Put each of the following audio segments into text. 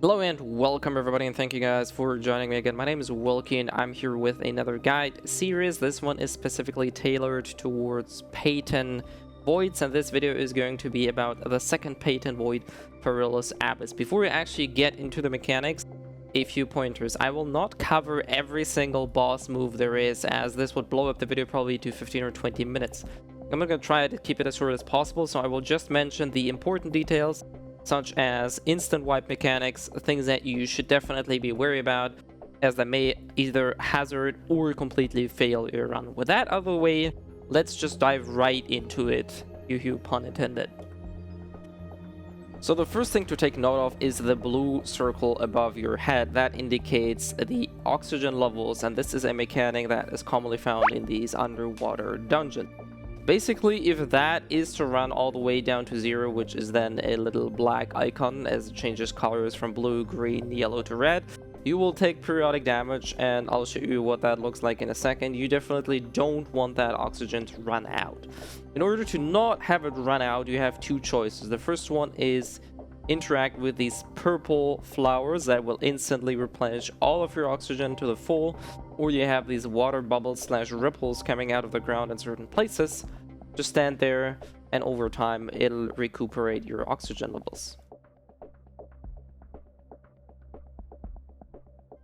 Hello and welcome everybody, and thank you guys for joining me again. My name is Wilkie and I'm here with another guide series. This one is specifically tailored towards Payton Voids, and this video is going to be about the second Payton Void, Perilous Abyss. Before we actually get into the mechanics, a few pointers. I will not cover every single boss move there is, as this would blow up the video probably to 15 or 20 minutes. I'm not going to try to keep it as short as possible, so I will just mention the important details, such as instant wipe mechanics, things that you should definitely be wary about, as they may either hazard or completely fail your run. With that out of the way, let's just dive right into it, pun intended. So the first thing to take note of is the blue circle above your head. That indicates the oxygen levels, and this is a mechanic that is commonly found in these underwater dungeons. Basically, if that is to run all the way down to 0, which is then a little black icon as it changes colors from blue, green, yellow to red, you will take periodic damage, and I'll show you what that looks like in a second. You definitely don't want that oxygen to run out. In order to not have it run out, you have two choices. The first one is interact with these purple flowers that will instantly replenish all of your oxygen to the full, or you have these water bubbles / ripples coming out of the ground in certain places. Just stand there, and over time it'll recuperate your oxygen levels.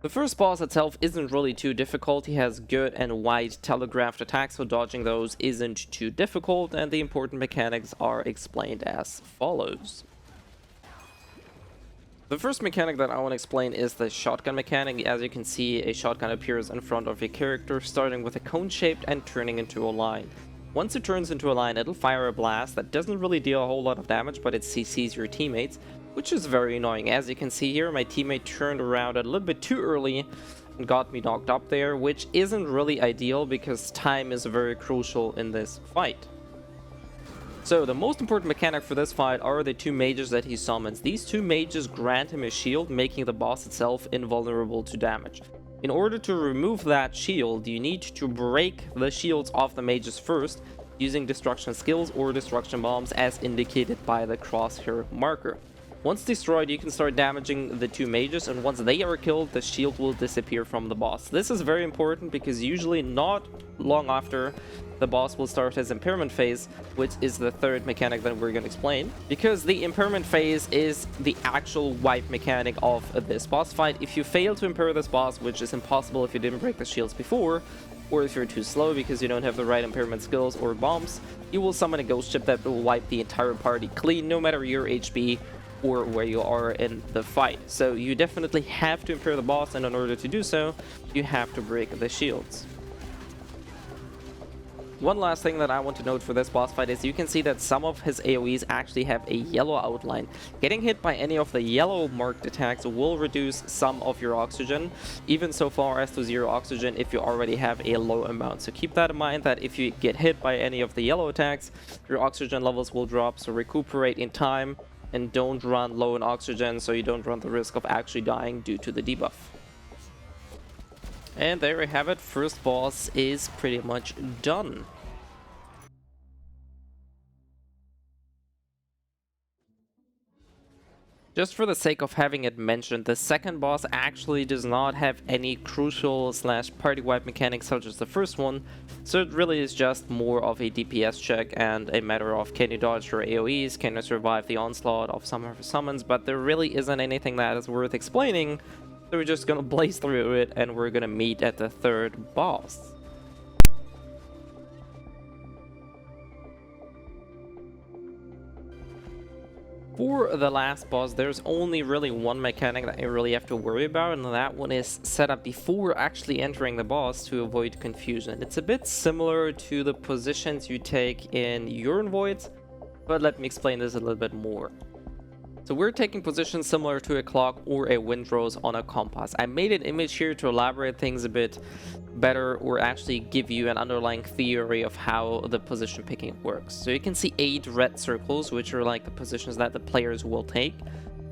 The first boss itself isn't really too difficult. He has good and wide telegraphed attacks, so dodging those isn't too difficult, and the important mechanics are explained as follows. The first mechanic that I want to explain is the shotgun mechanic. As you can see, a shotgun appears in front of your character, starting with a cone shaped and turning into a line. Once it turns into a line, it'll fire a blast that doesn't really deal a whole lot of damage, but it CCs your teammates, which is very annoying. As you can see here, my teammate turned around a little bit too early and got me knocked up there, which isn't really ideal because time is very crucial in this fight. So the most important mechanic for this fight are the two mages that he summons. These two mages grant him a shield, making the boss itself invulnerable to damage. In order to remove that shield, you need to break the shields off the mages first, using destruction skills or destruction bombs as indicated by the crosshair marker. Once destroyed, you can start damaging the two mages, and once they are killed, the shield will disappear from the boss. This is very important because usually not long after, the boss will start his impairment phase, which is the third mechanic that we're going to explain. Because the impairment phase is the actual wipe mechanic of this boss fight. If you fail to impair this boss, which is impossible if you didn't break the shields before, or if you're too slow because you don't have the right impairment skills or bombs, you will summon a ghost ship that will wipe the entire party clean, no matter your HP or where you are in the fight. So you definitely have to impair the boss, and in order to do so, you have to break the shields. One last thing that I want to note for this boss fight is you can see that some of his AoEs actually have a yellow outline. Getting hit by any of the yellow marked attacks will reduce some of your oxygen, even so far as to 0 oxygen if you already have a low amount. So keep that in mind, that if you get hit by any of the yellow attacks, your oxygen levels will drop, so recuperate in time and don't run low in oxygen so you don't run the risk of actually dying due to the debuff. And there we have it, first boss is pretty much done. Just for the sake of having it mentioned, the second boss actually does not have any crucial / party wipe mechanics such as the first one, so it really is just more of a DPS check and a matter of can you dodge your AoEs, can you survive the onslaught of some of your summons, but there really isn't anything that is worth explaining. So we're just gonna blaze through it, and we're gonna meet at the third boss. For the last boss, there's only really one mechanic that you really have to worry about, and that one is set up before actually entering the boss to avoid confusion. It's a bit similar to the positions you take in urine voids, but let me explain this a little bit more. So we're taking positions similar to a clock or a windrose on a compass. I made an image here to elaborate things a bit better, or actually give you an underlying theory of how the position picking works. So you can see 8 red circles, which are like the positions that the players will take.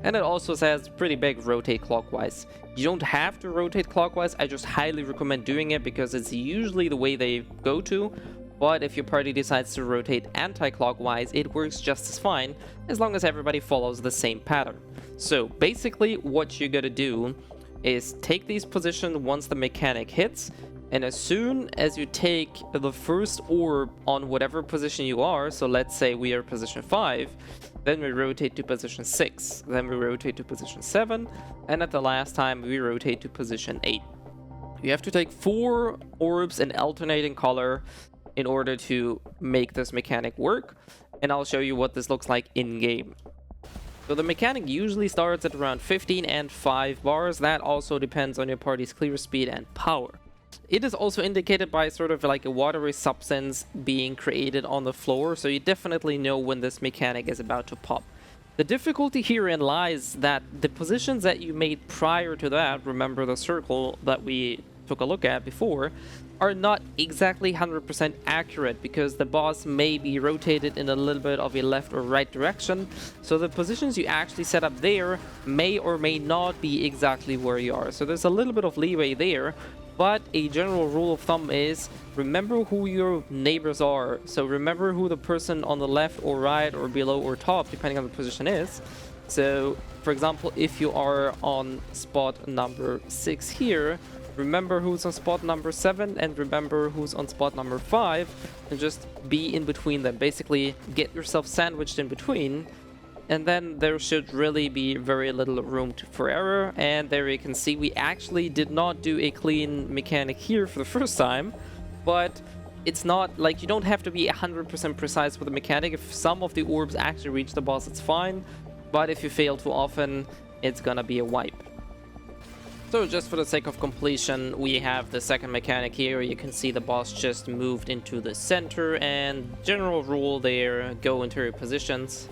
And it also says pretty big rotate clockwise. You don't have to rotate clockwise, I just highly recommend doing it because it's usually the way they go to. But if your party decides to rotate anti-clockwise, it works just as fine, as long as everybody follows the same pattern. So basically what you're gonna do is take these positions once the mechanic hits, and as soon as you take the first orb on whatever position you are, so let's say we are position 5, then we rotate to position 6, then we rotate to position 7, and at the last time we rotate to position 8. You have to take 4 orbs in alternating color in order to make this mechanic work, and I'll show you what this looks like in game. So the mechanic usually starts at around 15 and 5 bars. That also depends on your party's clear speed and power. It is also indicated by sort of like a watery substance being created on the floor, so you definitely know when this mechanic is about to pop. The difficulty herein lies that the positions that you made prior to that, remember the circle that we took a look at before, are not exactly 100% accurate because the boss may be rotated in a little bit of a left or right direction, so the positions you actually set up there may or may not be exactly where you are. So there's a little bit of leeway there, but a general rule of thumb is remember who your neighbors are. So remember who the person on the left or right or below or top, depending on the position, is. So for example, if you are on spot number 6 here, remember who's on spot number 7 and remember who's on spot number 5, and just be in between them. Basically get yourself sandwiched in between, and then there should really be very little room for error. And there you can see we actually did not do a clean mechanic here for the first time, but it's not like you don't have to be 100% precise with the mechanic. If some of the orbs actually reach the boss, it's fine, but if you fail too often, it's gonna be a wipe. So just for the sake of completion, we have the second mechanic here. You can see the boss just moved into the center, and general rule there, go into your positions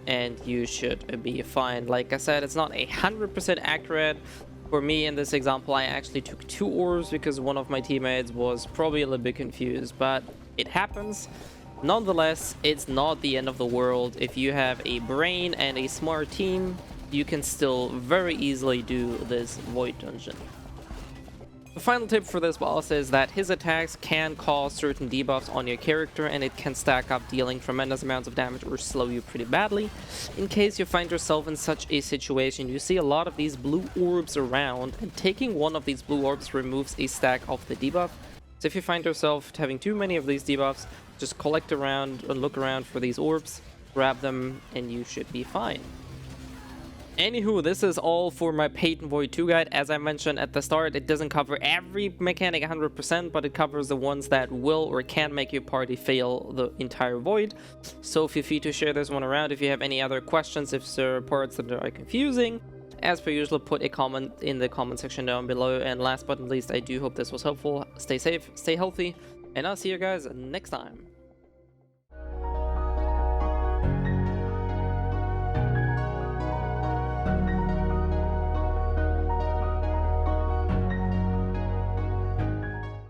and you should be fine. Like I said, it's not 100% accurate. For me in this example, I actually took 2 orbs because one of my teammates was probably a little bit confused, but it happens. Nonetheless, it's not the end of the world. If you have a brain and a smart team, you can still very easily do this Void dungeon. The final tip for this boss is that his attacks can cause certain debuffs on your character, and it can stack up, dealing tremendous amounts of damage or slow you pretty badly. In case you find yourself in such a situation, you see a lot of these blue orbs around, and taking one of these blue orbs removes a stack of the debuff. So if you find yourself having too many of these debuffs, just collect around and look around for these orbs, grab them, and you should be fine. Anywho, this is all for my Payton Void 2 guide. As I mentioned at the start, it doesn't cover every mechanic 100%, but it covers the ones that will or can make your party fail the entire Void. So feel free to share this one around. If you have any other questions, if there are parts that are confusing, as per usual, put a comment in the comment section down below. And last but not least, I do hope this was helpful. Stay safe, stay healthy, and I'll see you guys next time.